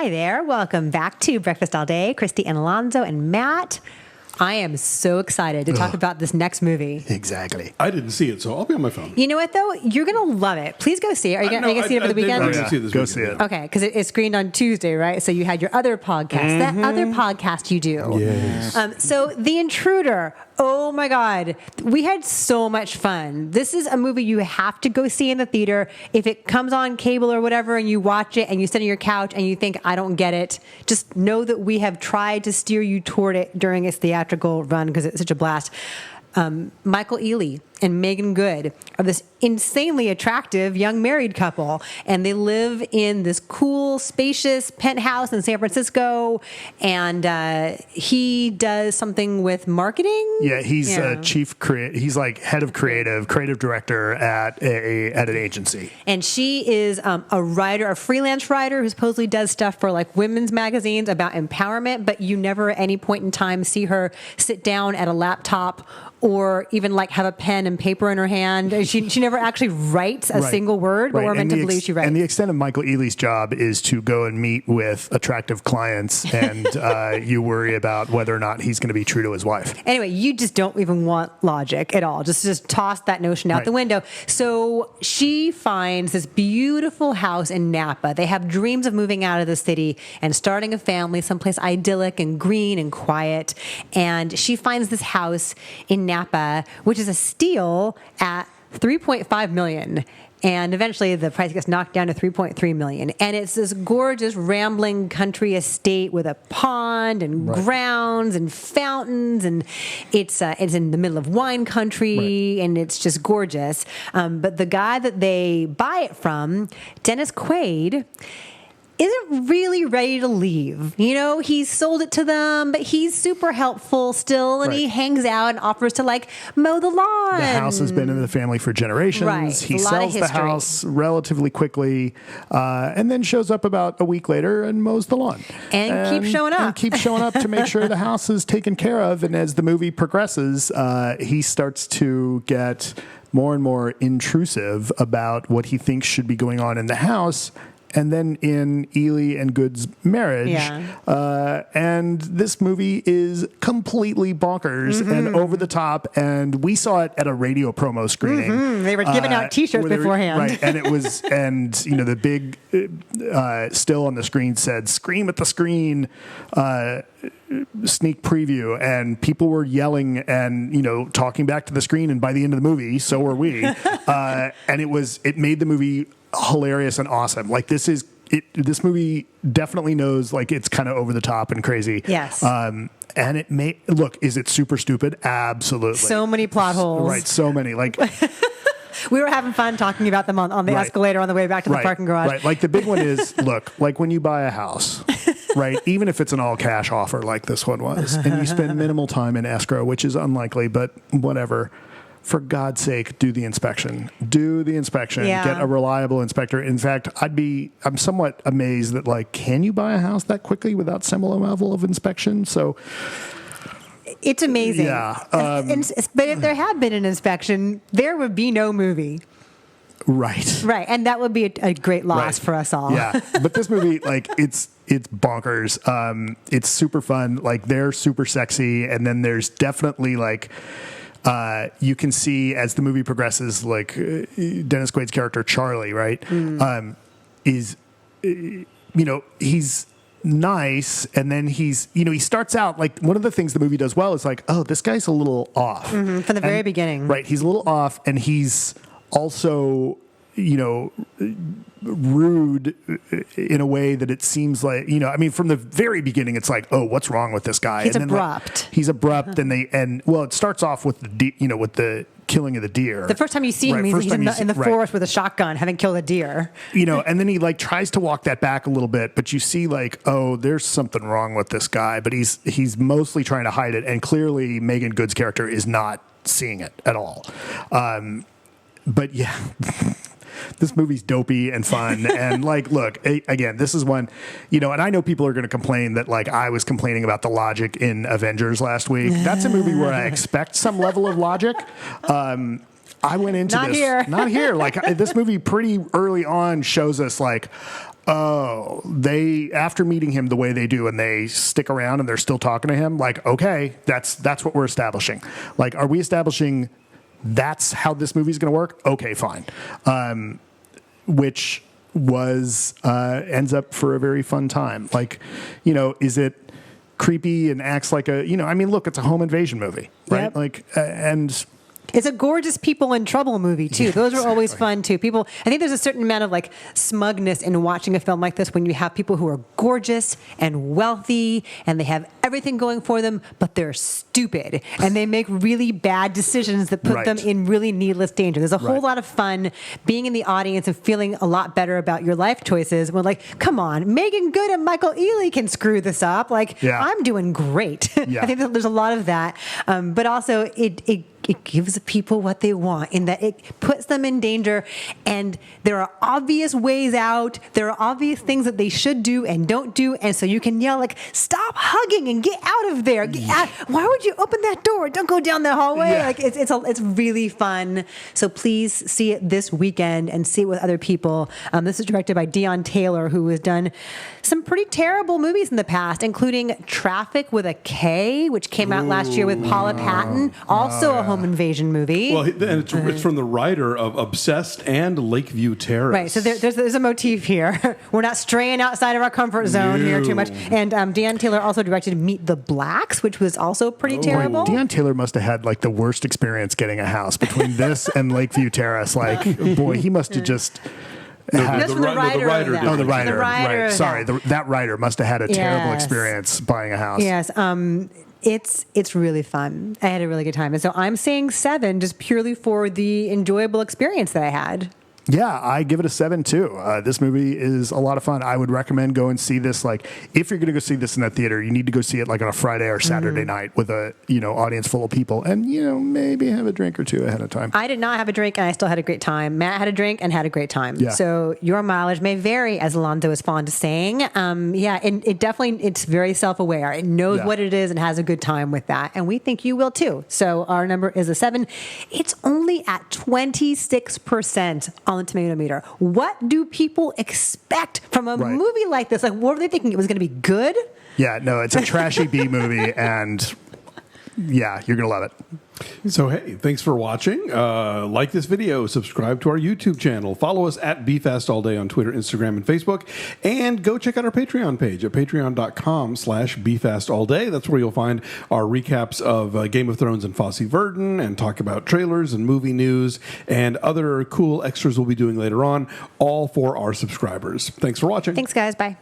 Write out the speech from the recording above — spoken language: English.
Hi there. Welcome back to Breakfast All Day. Christy and Alonso and Matt. I am so excited to talk about this next movie. Exactly. I didn't see it, so I'll be on my phone. You know what, though? You're going to love it. Please go see it. Are you going to see it over the weekend? Go see it. Okay, because it screened on Tuesday, right? So you had your other podcast, that other podcast you do. Yes. So The Intruder. Oh my God. We had so much fun. This is a movie you have to go see in the theater. If it comes on cable or whatever and you watch it and you sit on your couch and you think, I don't get it, just know that we have tried to steer you toward it during its theatrical run because it's such a blast. Micheal Ealy and Meagan Good are this insanely attractive young married couple, and they live in this cool, spacious penthouse in San Francisco, and he does something with marketing. Yeah, he's he's like head of creative director at an agency. And she is a writer, a freelance writer who supposedly does stuff for like women's magazines about empowerment, but you never at any point in time see her sit down at a laptop or even like have a pen and paper in her hand. She never actually writes a single word, but we're meant to believe she writes. And the extent of Micheal Ealy's job is to go and meet with attractive clients, and you worry about whether or not he's going to be true to his wife. Anyway, you just don't even want logic at all. Just toss that notion out the window. So she finds this beautiful house in Napa. They have dreams of moving out of the city and starting a family someplace idyllic and green and quiet. And she finds this house in Napa, which is a steal at $3.5 million. And eventually the price gets knocked down to $3.3 million. And it's this gorgeous rambling country estate with a pond and grounds and fountains. And it's in the middle of wine country and it's just gorgeous. But the guy that they buy it from, Dennis Quaid, isn't really ready to leave. You know, he's sold it to them, but he's super helpful still, and he hangs out and offers to like mow the lawn. The house has been in the family for generations. Right. He sells the house relatively quickly, and then shows up about a week later and mows the lawn. And keeps showing up. And keeps showing up to make sure the house is taken care of. And as the movie progresses, he starts to get more and more intrusive about what he thinks should be going on in the house. And then in Ealy and Good's marriage. And this movie is completely bonkers and over the top. And we saw it at a radio promo screening. They were giving out T-shirts beforehand. Right. And it was, and you know, the big still on the screen said, "Scream at the screen." Sneak preview, and people were yelling and, you know, talking back to the screen, and by the end of the movie, so were we. And it made the movie hilarious and awesome. Like this movie definitely knows like it's kind of over the top and crazy. Yes. And it is it super stupid? Absolutely. So many plot holes. Right. So many. Like we were having fun talking about them on the escalator on the way back to the parking garage. Right. Like the big one is, look, like when you buy a house, right, even if it's an all cash offer like this one was, and you spend minimal time in escrow, which is unlikely, but whatever. For God's sake, do the inspection. Get a reliable inspector. In fact, I'm somewhat amazed that, like, can you buy a house that quickly without similar level of inspection? So it's amazing. Yeah. But if there had been an inspection, there would be no movie. Right. Right. And that would be a great loss for us all. Yeah. But this movie, like, it's bonkers. It's super fun. Like, they're super sexy. And then there's definitely, like, you can see as the movie progresses, like Dennis Quaid's character Charlie, right, is, you know, he's nice, and then he's, you know, he starts out like one of the things the movie does well is like, oh, this guy's a little off from the very beginning, right? He's a little off, and he's also, you know, rude in a way that it seems like, you know, I mean, from the very beginning, it's like, oh, what's wrong with this guy? He's and then, abrupt. Like, he's abrupt, and it starts off with with the killing of the deer. The first time you see him, he's in the forest with a shotgun, having killed a deer. You know, and then he like tries to walk that back a little bit, but you see like, oh, there's something wrong with this guy, but he's mostly trying to hide it, and clearly Meagan Good's character is not seeing it at all. But yeah. This movie's dopey and fun. And like, look, again, this is one, you know, and I know people are going to complain that like I was complaining about the logic in Avengers last week. That's a movie where I expect some level of logic. I went into Not here. Like this movie pretty early on shows us like, oh, they after meeting him the way they do, and they stick around and they're still talking to him, like, okay, that's what we're establishing. Like, are we establishing that's how this movie's going to work? Okay, fine. Which was ends up for a very fun time. Like, is it creepy and acts like look, it's a home invasion movie, right? Yep. Like, and it's a gorgeous people in trouble movie too. Those are always fun too. I think there's a certain amount of like smugness in watching a film like this when you have people who are gorgeous and wealthy and they have everything going for them, but they're stupid and they make really bad decisions that put them in really needless danger. There's a whole lot of fun being in the audience and feeling a lot better about your life choices. When like, come on, Meagan Good and Micheal Ealy can screw this up. Like, I'm doing great. I think that there's a lot of that, but also it gives people what they want in that it puts them in danger, and there are obvious ways out. There are obvious things that they should do and don't do, and so you can yell like, "Stop hugging and get out of there! Get out. Why would you open that door? Don't go down the hallway!" Yeah. Like it's really fun. So please see it this weekend and see it with other people. This is directed by Deon Taylor, who has done some pretty terrible movies in the past, including Traffic with a K, which came out last year with Paula Patton, also a home invasion movie. Well, and it's from the writer of Obsessed and Lakeview Terrace. Right, so there's a motif here. We're not straying outside of our comfort zone here too much. And Deon Taylor also directed Meet the Blacks, which was also pretty terrible. Deon Taylor must have had like the worst experience getting a house between this and Lakeview Terrace. Like, boy, he must have just... That's from the writer. Oh, the writer. Right. Sorry, that writer must have had a terrible experience buying a house. Yes. It's really fun. I had a really good time. And so I'm saying 7 just purely for the enjoyable experience that I had. Yeah, I give it a 7 too. This movie is a lot of fun. I would recommend go and see this. Like, if you're going to go see this in that theater, you need to go see it like on a Friday or Saturday night with a audience full of people, and maybe have a drink or two ahead of time. I did not have a drink, and I still had a great time. Matt had a drink and had a great time. Yeah. So your mileage may vary, as Alonso is fond of saying. And it's very self-aware. It knows what it is and has a good time with that, and we think you will too. So our number is a 7. It's only at 26% on the tomato meter. What do people expect from a movie like this? Like, what were they thinking? It was going to be good? Yeah, no, it's a trashy B movie, and you're going to love it. So, hey, thanks for watching. Like this video, subscribe to our YouTube channel, follow us at BeFastAllDay on Twitter, Instagram, and Facebook, and go check out our Patreon page at patreon.com/BeFastAllDay. That's where you'll find our recaps of Game of Thrones and Fosse Verdon, and talk about trailers and movie news and other cool extras we'll be doing later on, all for our subscribers. Thanks for watching. Thanks, guys. Bye.